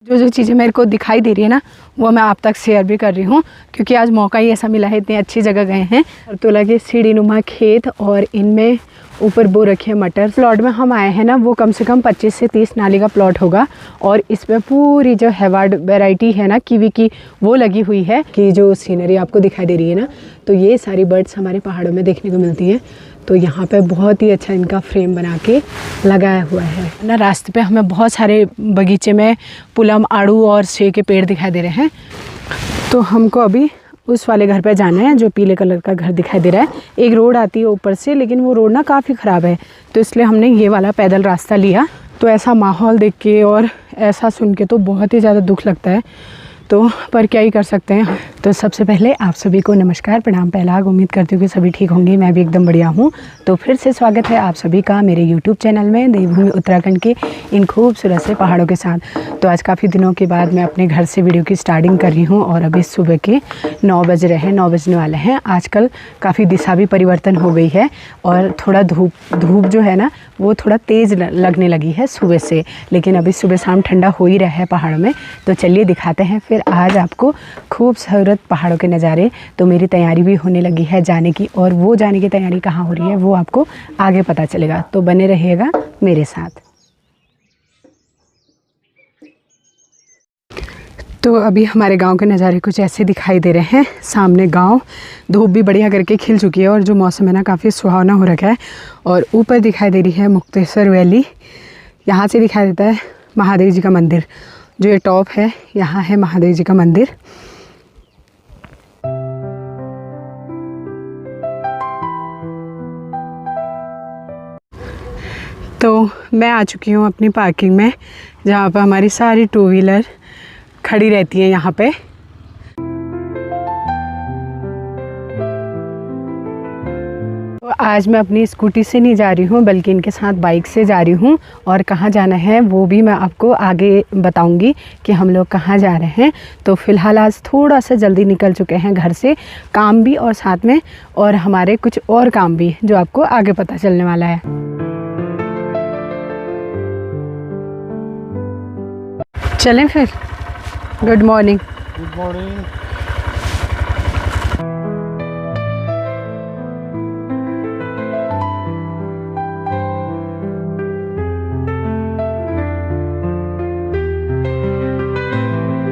जो जो चीज़ें मेरे को दिखाई दे रही है ना, वो मैं आप तक शेयर भी कर रही हूँ, क्योंकि आज मौका ही ऐसा मिला है। इतनी अच्छी जगह गए हैं और तो लगे सीढ़ी नुमा खेत और इनमें ऊपर बो रखे मटर। प्लॉट में हम आए हैं ना, वो कम से कम 25 से 30 नाली का प्लॉट होगा और इसमें पूरी जो हैवार्ड वैरायटी है ना कीवी की, वो लगी हुई है। कि जो सीनरी आपको दिखाई दे रही है ना, तो ये सारी बर्ड्स हमारे पहाड़ों में देखने को मिलती हैं। तो यहाँ पे बहुत ही अच्छा इनका फ्रेम बना के लगाया हुआ है ना। रास्ते पे हमें बहुत सारे बगीचे में पुलम, आड़ू और सेब के पेड़ दिखाई दे रहे हैं। तो हमको अभी उस वाले घर पे जाना है जो पीले कलर का घर दिखाई दे रहा है। एक रोड आती है ऊपर से, लेकिन वो रोड ना काफ़ी ख़राब है, तो इसलिए हमने ये वाला पैदल रास्ता लिया। तो ऐसा माहौल देख के और ऐसा सुन के तो बहुत ही ज़्यादा दुख लगता है, तो पर क्या ही कर सकते हैं। तो सबसे पहले आप सभी को नमस्कार, प्रणाम, पहलाग। उम्मीद करती हूँ कि सभी ठीक होंगे, मैं भी एकदम बढ़िया हूँ। तो फिर से स्वागत है आप सभी का मेरे YouTube चैनल में, देवभूमि उत्तराखंड के इन खूबसूरत से पहाड़ों के साथ। तो आज काफ़ी दिनों के बाद मैं अपने घर से वीडियो की स्टार्टिंग कर रही हूँ और अभी सुबह के 9 बज रहे हैं, 9 बजने वाले हैं। आजकल काफ़ी दिशा भी परिवर्तन हो गई है और थोड़ा धूप जो है ना, वो थोड़ा तेज़ लगने लगी है सुबह से, लेकिन अभी सुबह शाम ठंडा हो ही रहा है पहाड़ों में। तो चलिए दिखाते हैं फिर आज आपको खूबसूरत पहाड़ों के नज़ारे। तो मेरी तैयारी भी होने लगी है जाने की, और वो जाने की तैयारी कहाँ हो रही है वो आपको आगे पता चलेगा, तो बने रहिएगा मेरे साथ। तो अभी हमारे गांव के नज़ारे कुछ ऐसे दिखाई दे रहे हैं। सामने गांव, धूप भी बढ़िया करके खिल चुकी है और जो मौसम है ना काफ़ी सुहावना हो रखा है। और ऊपर दिखाई दे रही है मुक्तेश्वर वैली, यहाँ से दिखाई देता है महादेव जी का मंदिर। जो ये टॉप है, यहाँ है महादेव जी का मंदिर। तो मैं आ चुकी हूँ अपनी पार्किंग में, जहाँ पर हमारी सारी 2 व्हीलर खड़ी रहती है यहाँ पे। तो आज मैं अपनी स्कूटी से नहीं जा रही हूँ, बल्कि इनके साथ बाइक से जा रही हूँ। और कहाँ जाना है वो भी मैं आपको आगे बताऊँगी कि हम लोग कहाँ जा रहे हैं। तो फ़िलहाल आज थोड़ा सा जल्दी निकल चुके हैं घर से, काम भी और साथ में और हमारे कुछ और काम भी, जो आपको आगे पता चलने वाला है। चलें फिर। Good morning. Good morning.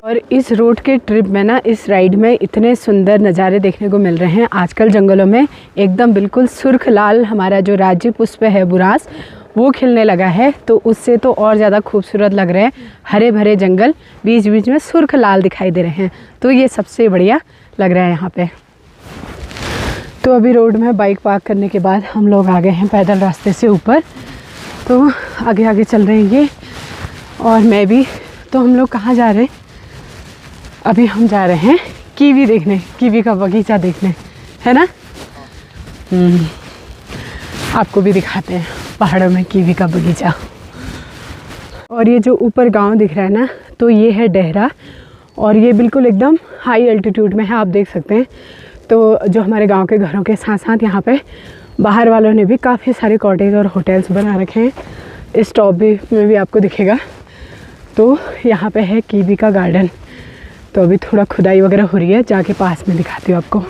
और इस रोड के ट्रिप में ना, इस राइड में इतने सुंदर नज़ारे देखने को मिल रहे हैं। आजकल जंगलों में एकदम बिल्कुल सुर्ख लाल हमारा जो राज्य पुष्प है बुरांस, वो खिलने लगा है। तो उससे तो और ज़्यादा खूबसूरत लग रहे हैं। हरे भरे जंगल, बीच बीच में सुर्ख लाल दिखाई दे रहे हैं, तो ये सबसे बढ़िया लग रहा है यहाँ पे। तो अभी रोड में बाइक पार्क करने के बाद हम लोग आ गए हैं पैदल रास्ते से ऊपर। तो आगे आगे चल रहे हैं ये और मैं भी। तो हम लोग कहाँ जा रहे हैं? अभी हम जा रहे हैं कीवी देखने, कीवी का बगीचा देखने, है ना। आपको भी दिखाते हैं पहाड़ों में कीवी का बगीचा। और ये जो ऊपर गांव दिख रहा है ना, तो ये है डेहरा, और ये बिल्कुल एकदम हाई एल्टीट्यूड में है, आप देख सकते हैं। तो जो हमारे गांव के घरों के साथ साथ यहाँ पे बाहर वालों ने भी काफ़ी सारे कॉटेज और होटल्स बना रखे हैं। इस टॉप में भी आपको दिखेगा। तो यहाँ पे है कीवी का गार्डन। तो अभी थोड़ा खुदाई वगैरह हो रही है, जाके पास में दिखाती हूँ आपको।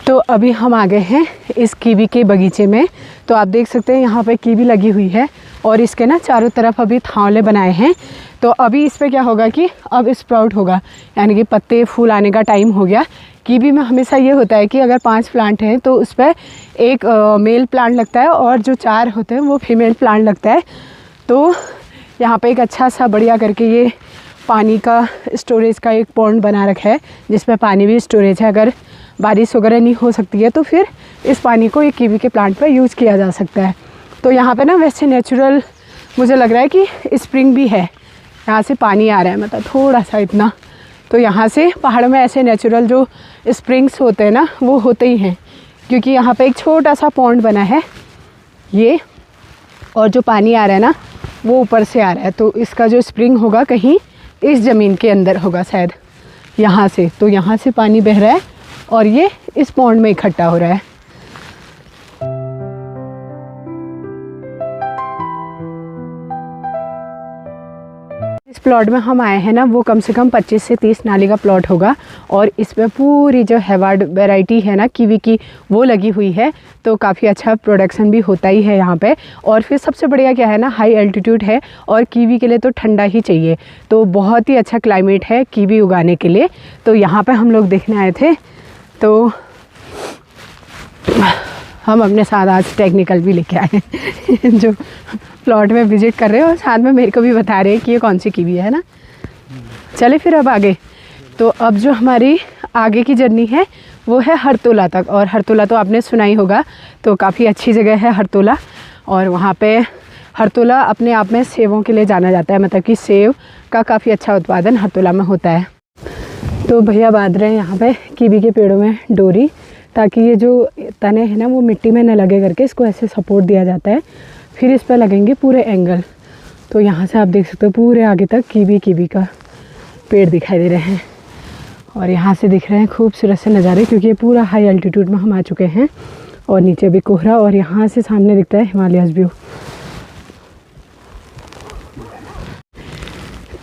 तो अभी हम आ गए हैं इस कीवी के बगीचे में। तो आप देख सकते हैं यहाँ पे कीवी लगी हुई है और इसके ना चारों तरफ अभी थावले बनाए हैं। तो अभी इस पर क्या होगा कि अब स्प्राउट होगा, यानी कि पत्ते फूल आने का टाइम हो गया। कीवी में हमेशा ये होता है कि अगर 5 प्लांट हैं तो उस पर एक मेल प्लांट लगता है और जो 4 होते हैं वो फीमेल प्लांट लगता है। तो यहाँ पे एक अच्छा सा बढ़िया करके ये पानी का स्टोरेज का एक पॉन्ड बना रखा है, जिसमें पानी भी स्टोरेज है। अगर बारिश वगैरह नहीं हो सकती है तो फिर इस पानी को एक कीवी के प्लांट पर यूज़ किया जा सकता है। तो यहाँ पे ना वैसे नेचुरल मुझे लग रहा है कि स्प्रिंग भी है, यहाँ से पानी आ रहा है, मतलब थोड़ा सा इतना। तो यहाँ से पहाड़ों में ऐसे नेचुरल जो स्प्रिंग्स होते हैं ना, वो होते ही हैं, क्योंकि यहाँ पे एक छोटा सा पॉन्ड बना है ये, और जो पानी आ रहा है ना वो ऊपर से आ रहा है। तो इसका जो स्प्रिंग होगा कहीं इस ज़मीन के अंदर होगा शायद, यहाँ से। तो यहाँ से पानी बह रहा है और ये इस पॉन्ड में इकट्ठा हो रहा है। इस प्लॉट में हम आए हैं ना, वो कम से कम 25 से 30 नाली का प्लॉट होगा और इसमें पूरी जो हैवार्ड वैरायटी है ना कीवी की वो लगी हुई है। तो काफ़ी अच्छा प्रोडक्शन भी होता ही है यहाँ पे। और फिर सबसे बढ़िया क्या है ना, हाई एल्टीट्यूड है और कीवी के लिए तो ठंडा ही चाहिए, तो बहुत ही अच्छा क्लाइमेट है कीवी उगाने के लिए। तो यहाँ पर हम लोग देखने आए थे, तो हम अपने साथ आज टेक्निकल भी लेके आए हैं जो प्लॉट में विजिट कर रहे हैं और साथ में मेरे को भी बता रहे हैं कि ये कौन सी कीवी है ना। चले फिर अब आगे। तो अब जो हमारी आगे की जर्नी है वो है हरतोला तक, और हरतोला तो आपने सुना ही होगा, तो काफ़ी अच्छी जगह है हरतोला। और वहाँ पे हरतोला अपने आप में सेबों के लिए जाना जाता है, मतलब कि सेब का काफ़ी अच्छा उत्पादन हरतोला में होता है। तो भैया बांध रहे हैं यहाँ पे कीवी के पेड़ों में डोरी, ताकि ये जो तने हैं ना वो मिट्टी में न लगे करके इसको ऐसे सपोर्ट दिया जाता है। फिर इस पर लगेंगे पूरे एंगल। तो यहाँ से आप देख सकते हो पूरे आगे तक कीवी का पेड़ दिखाई दे रहे हैं। और यहाँ से दिख रहे हैं खूबसूरत से नज़ारे, क्योंकि ये पूरा हाई एल्टीट्यूड में हम आ चुके हैं और नीचे भी कोहरा, और यहाँ से सामने दिखता है हिमालयस व्यू।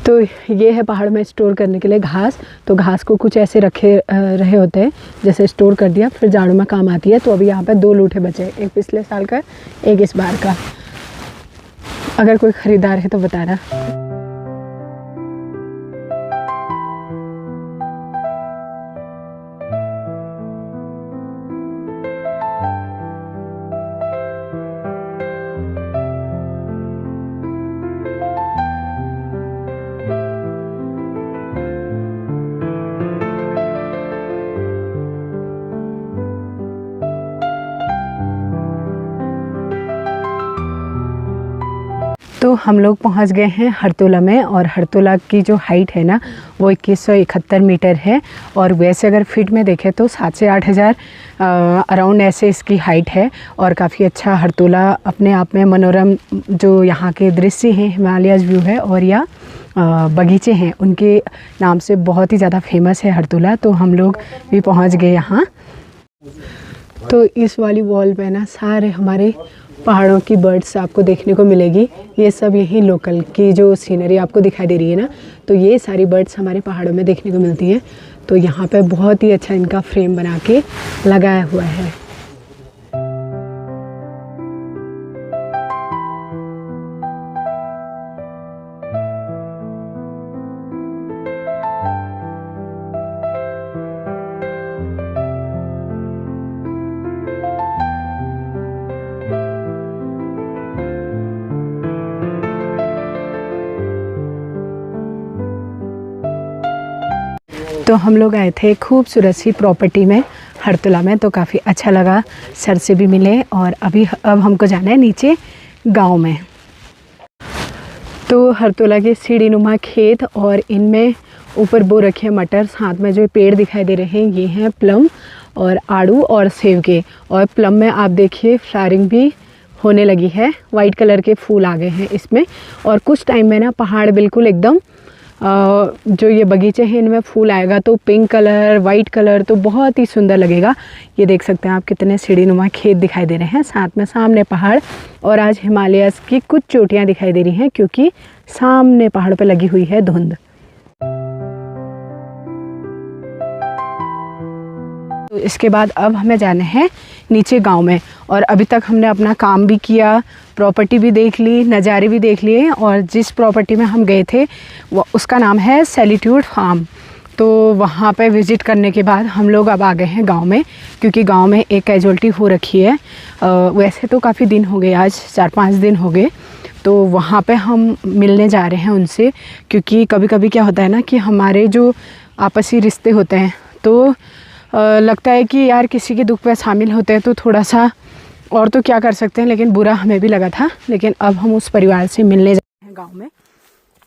तो ये है पहाड़ में स्टोर करने के लिए घास। तो घास को कुछ ऐसे रखे रहे होते हैं, जैसे स्टोर कर दिया, फिर जाड़ों में काम आती है। तो अभी यहाँ पे 2 लूठे बचे, एक पिछले साल का, एक इस बार का। अगर कोई ख़रीदार है तो बताना। तो हम लोग पहुंच गए हैं हरतोला में, और हरतोला की जो हाइट है ना वो 2171 मीटर है। और वैसे अगर फीट में देखें तो 7 से 8 हज़ार अराउंड ऐसे इसकी हाइट है। और काफ़ी अच्छा हरतोला अपने आप में मनोरम जो यहाँ के दृश्य हैं, हिमालयस व्यू है और या बगीचे हैं, उनके नाम से बहुत ही ज़्यादा फेमस है हरतोला। तो हम लोग भी पहुँच गए यहाँ। तो इस वाली वॉल पे ना सारे हमारे पहाड़ों की बर्ड्स आपको देखने को मिलेगी। ये सब यहीं लोकल की जो सीनरी आपको दिखाई दे रही है ना, तो ये सारी बर्ड्स हमारे पहाड़ों में देखने को मिलती हैं। तो यहाँ पे बहुत ही अच्छा इनका फ्रेम बना के लगाया हुआ है। तो हम लोग आए थे खूबसूरत सी प्रॉपर्टी में हरतोला में, तो काफ़ी अच्छा लगा, सर से भी मिले। और अब हमको जाना है नीचे गांव में। तो हरतोला के सीढ़ीनुमा खेत, और इनमें ऊपर बो रखे मटर, साथ में जो पेड़ दिखाई दे रहे हैं ये हैं प्लम और आड़ू और सेब के। और प्लम में आप देखिए फ्लावरिंग भी होने लगी है, वाइट कलर के फूल आ गए हैं इसमें। और कुछ टाइम में ना पहाड़ बिल्कुल एकदम जो ये बगीचे हैं इनमें फूल आएगा, तो पिंक कलर, वाइट कलर, तो बहुत ही सुंदर लगेगा। ये देख सकते हैं आप कितने सीढ़ीनुमा खेत दिखाई दे रहे हैं, साथ में सामने पहाड़। और आज हिमालयस की कुछ चोटियां दिखाई दे रही हैं, क्योंकि सामने पहाड़ पे लगी हुई है धुंध। तो इसके बाद अब हमें जाना है नीचे गांव में। और अभी तक हमने अपना काम भी किया, प्रॉपर्टी भी देख ली, नज़ारे भी देख लिए। और जिस प्रॉपर्टी में हम गए थे वो उसका नाम है सैलिट्यूड फार्म। तो वहाँ पे विज़िट करने के बाद हम लोग अब आ गए हैं गांव में, क्योंकि गांव में एक कैजुअल्टी हो रखी है। वैसे तो काफ़ी दिन हो गए, आज 4-5 दिन हो गए। तो वहाँ पे हम मिलने जा रहे हैं उनसे, क्योंकि कभी कभी क्या होता है ना कि हमारे जो आपसी रिश्ते होते हैं, तो लगता है कि यार किसी के दुख पे शामिल होते हैं तो थोड़ा सा और तो क्या कर सकते हैं, लेकिन बुरा हमें भी लगा था। लेकिन अब हम उस परिवार से मिलने जा रहे हैं गांव में,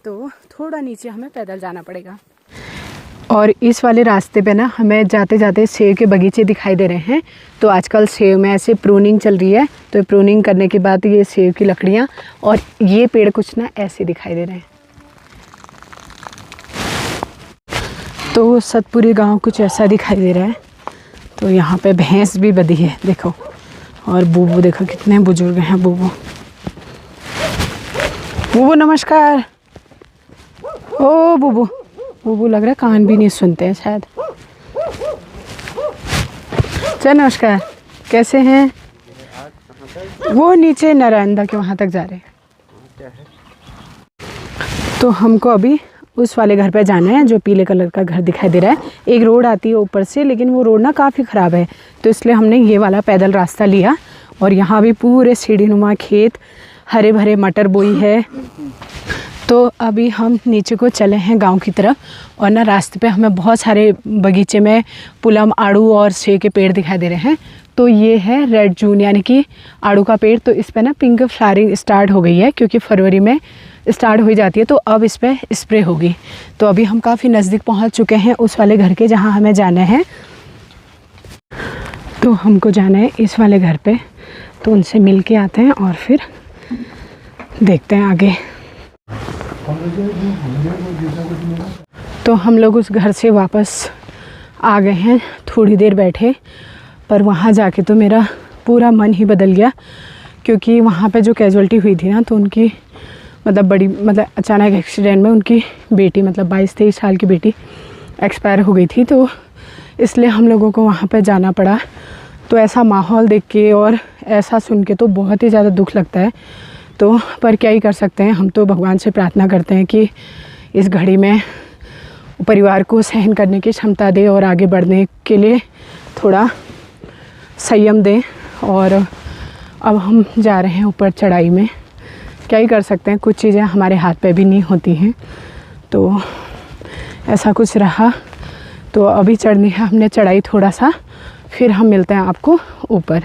तो थोड़ा नीचे हमें पैदल जाना पड़ेगा। और इस वाले रास्ते पे ना हमें जाते जाते सेब के बगीचे दिखाई दे रहे हैं। तो आजकल सेब में ऐसे प्रूनिंग चल रही है, तो प्रूनिंग करने के बाद ये सेब की लकड़ियाँ और ये पेड़ कुछ ना ऐसे दिखाई दे रहे हैं। तो सतपुरी गांव कुछ ऐसा दिखाई दे रहा है। तो यहाँ पे भैंस भी बंधी है देखो, और बूबू देखो कितने बुजुर्ग हैं। बूबू नमस्कार। ओ बुबू, बुबू लग रहा है कान भी नहीं सुनते हैं शायद। चल नमस्कार, कैसे हैं? वो नीचे नारायणदा के वहाँ तक जा रहे हैं। तो हमको अभी उस वाले घर पे जाना है जो पीले कलर का घर दिखाई दे रहा है। एक रोड आती है ऊपर से, लेकिन वो रोड ना काफ़ी ख़राब है, तो इसलिए हमने ये वाला पैदल रास्ता लिया। और यहाँ भी पूरे सीढ़ीनुमा खेत, हरे भरे मटर बोई है। तो अभी हम नीचे को चले हैं गांव की तरफ, और ना रास्ते पे हमें बहुत सारे बगीचे में पुलम, आड़ू और सेब के पेड़ दिखाई दे रहे हैं। तो ये है रेड जून यानी कि आड़ू का पेड़। तो इस पर ना पिंक फ्लावरिंग स्टार्ट हो गई है, क्योंकि फरवरी में स्टार्ट हो जाती है, तो अब इस पर स्प्रे होगी। तो अभी हम काफ़ी नज़दीक पहुंच चुके हैं उस वाले घर के जहां हमें जाना है। तो हमको जाना है इस वाले घर पे, तो उनसे मिल के आते हैं और फिर देखते हैं आगे। तो हम लोग उस घर से वापस आ गए हैं। थोड़ी देर बैठे, पर वहाँ जाके तो मेरा पूरा मन ही बदल गया, क्योंकि वहाँ पे जो कैजुअल्टी हुई थी ना, तो उनकी मतलब अचानक एक्सीडेंट में उनकी बेटी, मतलब 22-23 साल की बेटी एक्सपायर हो गई थी। तो इसलिए हम लोगों को वहाँ पे जाना पड़ा। तो ऐसा माहौल देख के और ऐसा सुन के तो बहुत ही ज़्यादा दुख लगता है। तो पर क्या ही कर सकते हैं, हम तो भगवान से प्रार्थना करते हैं कि इस घड़ी में परिवार को सहन करने की क्षमता दे और आगे बढ़ने के लिए थोड़ा संयम दें। और अब हम जा रहे हैं ऊपर चढ़ाई में। क्या ही कर सकते हैं, कुछ चीज़ें हमारे हाथ पे भी नहीं होती हैं। तो ऐसा कुछ रहा। तो अभी चढ़नी है हमने चढ़ाई थोड़ा सा, फिर हम मिलते हैं आपको ऊपर।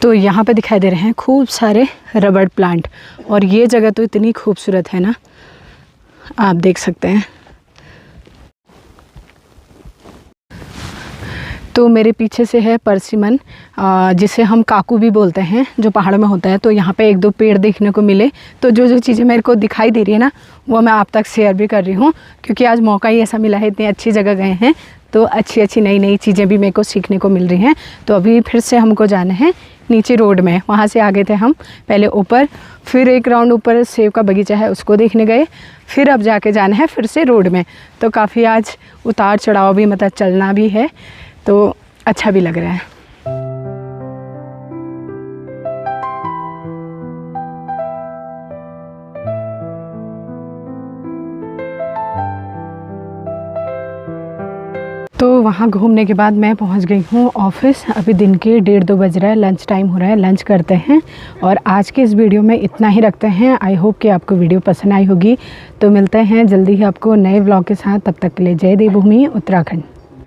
तो यहाँ पे दिखाई दे रहे हैं खूब सारे रबड़ प्लांट, और ये जगह तो इतनी खूबसूरत है ना, आप देख सकते हैं। तो मेरे पीछे से है परसिमन, जिसे हम काकू भी बोलते हैं, जो पहाड़ों में होता है। तो यहाँ पे 1-2 पेड़ देखने को मिले। तो जो चीज़ें मेरे को दिखाई दे रही है ना, वो मैं आप तक शेयर भी कर रही हूँ, क्योंकि आज मौका ही ऐसा मिला है, इतनी अच्छी जगह गए हैं तो अच्छी नई चीज़ें भी मेरे को सीखने को मिल रही हैं। तो अभी फिर से हमको जाना है नीचे रोड में। वहाँ से आ गए थे हम पहले ऊपर, फिर एक राउंड ऊपर सेब का बगीचा है उसको देखने गए, फिर अब जाके जाना है फिर से रोड में। तो काफ़ी आज उतार चढ़ाव भी, मतलब चलना भी है, तो अच्छा भी लग रहा है। तो वहाँ घूमने के बाद मैं पहुँच गई हूँ ऑफिस। अभी दिन के 1:30-2 बज रहा है, लंच टाइम हो रहा है, लंच करते हैं। और आज के इस वीडियो में इतना ही रखते हैं। आई होप कि आपको वीडियो पसंद आई होगी। तो मिलते हैं जल्दी ही आपको नए व्लॉग के साथ। तब तक के लिए जय देवभूमि उत्तराखंड।